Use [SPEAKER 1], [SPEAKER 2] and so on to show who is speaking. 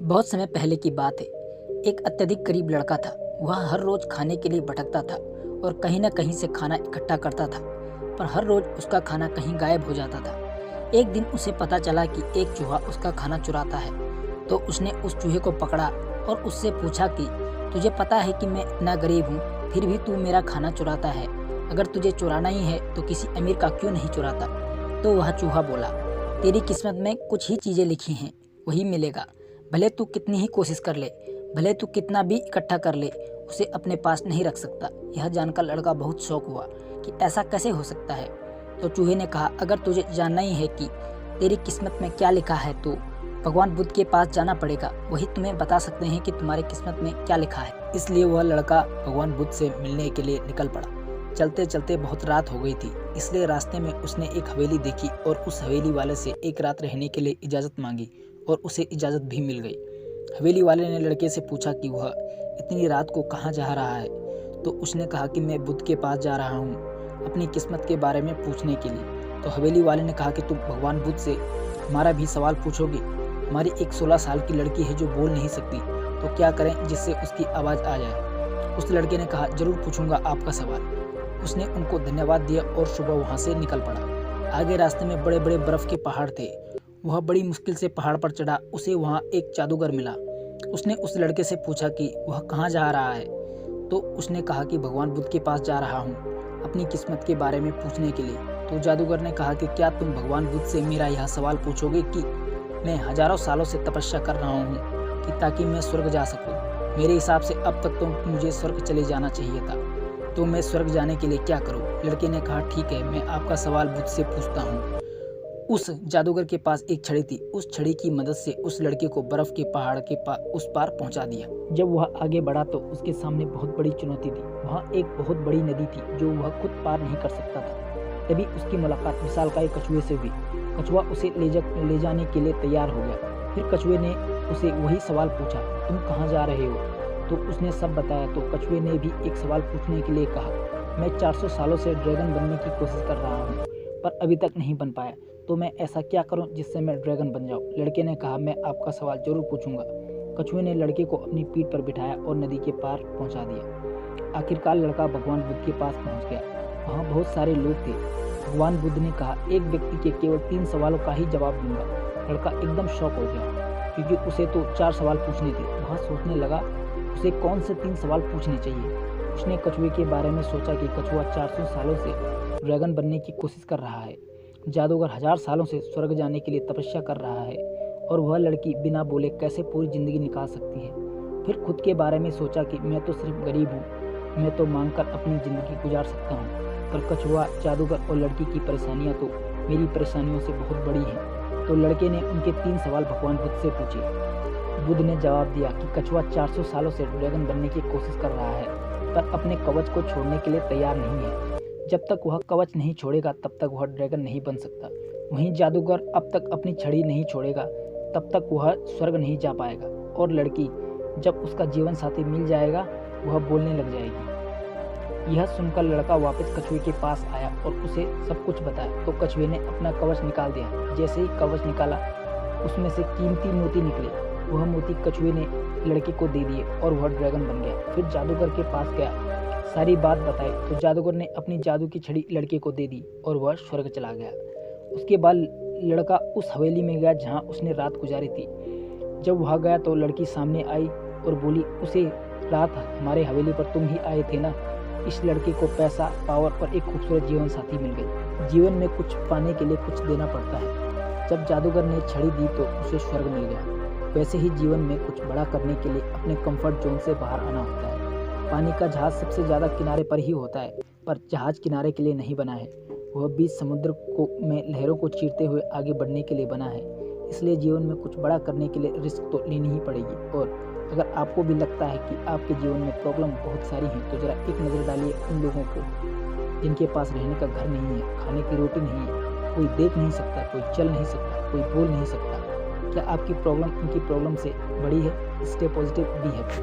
[SPEAKER 1] बहुत समय पहले की बात है। एक अत्यधिक गरीब लड़का था। वह हर रोज खाने के लिए भटकता था और कहीं न कहीं से खाना इकट्ठा करता था, पर हर रोज उसका खाना कहीं गायब हो जाता था। एक दिन उसे पता चला कि एक चूहा उसका खाना चुराता है, तो उसने उस चूहे को पकड़ा और उससे पूछा कि तुझे पता है कि मैं इतना गरीब हूँ, फिर भी तू मेरा खाना चुराता है। अगर तुझे चुराना ही है तो किसी अमीर का क्यों नहीं चुराता? तो वह चूहा बोला, तेरी किस्मत में कुछ ही चीज़ें लिखी हैं, वही मिलेगा। भले तू कितनी ही कोशिश कर ले, भले तू कितना भी इकट्ठा कर ले, उसे अपने पास नहीं रख सकता। यह जानकर लड़का बहुत शौक हुआ कि ऐसा कैसे हो सकता है। तो चूहे ने कहा, अगर तुझे जानना ही है कि तेरी किस्मत में क्या लिखा है तो भगवान बुद्ध के पास जाना पड़ेगा, वही तुम्हें बता सकते हैं कि तुम्हारी किस्मत में क्या लिखा है। इसलिए वह लड़का भगवान बुद्ध से मिलने के लिए निकल पड़ा। चलते चलते बहुत रात हो गई थी, इसलिए रास्ते में उसने एक हवेली देखी और उस हवेली वाले से एक रात रहने के लिए इजाज़त मांगी और उसे इजाज़त भी मिल गई। हवेली वाले ने लड़के से पूछा कि वह इतनी रात को कहाँ जा रहा है, तो उसने कहा कि मैं बुद्ध के पास जा रहा हूँ अपनी किस्मत के बारे में पूछने के लिए। तो हवेली वाले ने कहा कि तुम भगवान बुद्ध से हमारा भी सवाल पूछोगे? हमारी एक 16 साल की लड़की है जो बोल नहीं सकती, तो क्या करें जिससे उसकी आवाज़ आ जाए? उस लड़के ने कहा, जरूर पूछूंगा आपका सवाल। उसने उनको धन्यवाद दिया और सुबह वहाँ से निकल पड़ा। आगे रास्ते में बड़े बड़े बर्फ़ के पहाड़ थे। वह बड़ी मुश्किल से पहाड़ पर चढ़ा। उसे वहाँ एक जादूगर मिला। उसने उस लड़के से पूछा कि वह कहाँ जा रहा है, तो उसने कहा कि भगवान बुद्ध के पास जा रहा हूँ अपनी किस्मत के बारे में पूछने के लिए। तो जादूगर ने कहा कि क्या तुम भगवान बुद्ध से मेरा यह सवाल पूछोगे कि मैं हजारों सालों से तपस्या कर रहा हूँ कि ताकि मैं स्वर्ग जा सकूँ। मेरे हिसाब से अब तक तो मुझे स्वर्ग चले जाना चाहिए था, तो मैं स्वर्ग जाने के लिए क्या करूं? लड़के ने कहा, ठीक है, मैं आपका सवाल बुद्ध से पूछता हूं। उस जादूगर के पास एक छड़ी थी। उस छड़ी की मदद से उस लड़के को बर्फ के पहाड़ के उस पार पहुंचा दिया। जब वह आगे बढ़ा तो उसके सामने बहुत बड़ी चुनौती थी। वहाँ एक बहुत बड़ी नदी थी जो वह खुद पार नहीं कर सकता था। तभी उसकी मुलाकात विशालकाय कछुए से हुई। कछुआ उसे ले जाने के लिए तैयार हो गया। फिर कछुए ने उसे वही सवाल पूछा, तुम कहाँ जा रहे हो? तो उसने सब बताया। तो कछुए ने भी एक सवाल पूछने के लिए कहा, मैं 400 सालों से ड्रैगन बनने की कोशिश कर रहा हूँ, पर अभी तक नहीं बन पाया, तो मैं ऐसा क्या करूँ जिससे मैं ड्रैगन बन जाऊँ? लड़के ने कहा, मैं आपका सवाल जरूर पूछूंगा। कछुए ने लड़के को अपनी पीठ पर बिठाया और नदी के पार पहुँचा दिया। आखिरकार लड़का भगवान बुद्ध के पास पहुँच गया। वहाँ बहुत सारे लोग थे। भगवान बुद्ध ने कहा, एक व्यक्ति के केवल 3 सवालों का ही जवाब दूंगा। लड़का एकदम शॉक हो गया, क्योंकि उसे तो 4 सवाल पूछने थे। वह सोचने लगा उसे कौन से 3 सवाल पूछने चाहिए। उसने कछुए के बारे में सोचा कि कछुआ 400 सालों से ड्रैगन बनने की कोशिश कर रहा है, जादूगर 1000 सालों से स्वर्ग जाने के लिए तपस्या कर रहा है, और वह लड़की बिना बोले कैसे पूरी जिंदगी निकाल सकती है। फिर खुद के बारे में सोचा कि मैं तो सिर्फ गरीब हूँ, मैं तो मांगकर अपनी ज़िंदगी गुजार सकता हूँ, पर कछुआ, जादूगर और लड़की की परेशानियाँ तो मेरी परेशानियों से बहुत बड़ी हैं। तो लड़के ने उनके 3 सवाल भगवान बुद्ध से पूछे। बुद्ध ने जवाब दिया कि कछुआ 400 सालों से ड्रैगन बनने की कोशिश कर रहा है, पर अपने कवच को छोड़ने के लिए तैयार नहीं है। जब तक वह कवच नहीं छोड़ेगा तब तक वह ड्रैगन नहीं बन सकता। वहीं जादूगर अब तक अपनी छड़ी नहीं छोड़ेगा तब तक वह स्वर्ग नहीं जा पाएगा। और लड़की, जब उसका जीवन साथी मिल जाएगा वह बोलने लग जाएगी। यह सुनकर लड़का वापस कछुए के पास आया और उसे सब कुछ बताया। तो कछुए ने अपना कवच निकाल दिया। जैसे ही कवच निकाला, उसमें से कीमती मोती निकले। वह मोती कछुए ने लड़के को दे दिए और वह ड्रैगन बन गया। फिर जादूगर के पास गया, सारी बात बताई। तो जादूगर ने अपनी जादू की छड़ी लड़के को दे दी और वह स्वर्ग चला गया। उसके बाद लड़का उस हवेली में गया जहाँ उसने रात गुजारी थी। जब वह गया तो लड़की सामने आई और बोली, उसे रात हमारे हवेली पर तुम ही आए थे ना? इस लड़के को पैसा, पावर और एक खूबसूरत जीवन साथी मिल गई। जीवन में कुछ पाने के लिए कुछ देना पड़ता है। जब जादूगर ने छड़ी दी तो उसे स्वर्ग मिल गया। वैसे ही जीवन में कुछ बड़ा करने के लिए अपने कंफर्ट जोन से बाहर आना होता है। पानी का जहाज सबसे ज़्यादा किनारे पर ही होता है, पर जहाज किनारे के लिए नहीं बना है, वह बीच समुद्र में लहरों को चीरते हुए आगे बढ़ने के लिए बना है। इसलिए जीवन में कुछ बड़ा करने के लिए रिस्क तो लेनी ही पड़ेगी। और अगर आपको भी लगता है कि आपके जीवन में प्रॉब्लम बहुत सारी हैं, तो ज़रा एक नज़र डालिए उन लोगों को जिनके पास रहने का घर नहीं है, खाने की रोटी नहीं है, कोई देख नहीं सकता, कोई चल नहीं सकता, कोई बोल नहीं सकता। क्या आपकी प्रॉब्लम उनकी प्रॉब्लम से बड़ी है? Stay positive, be happy.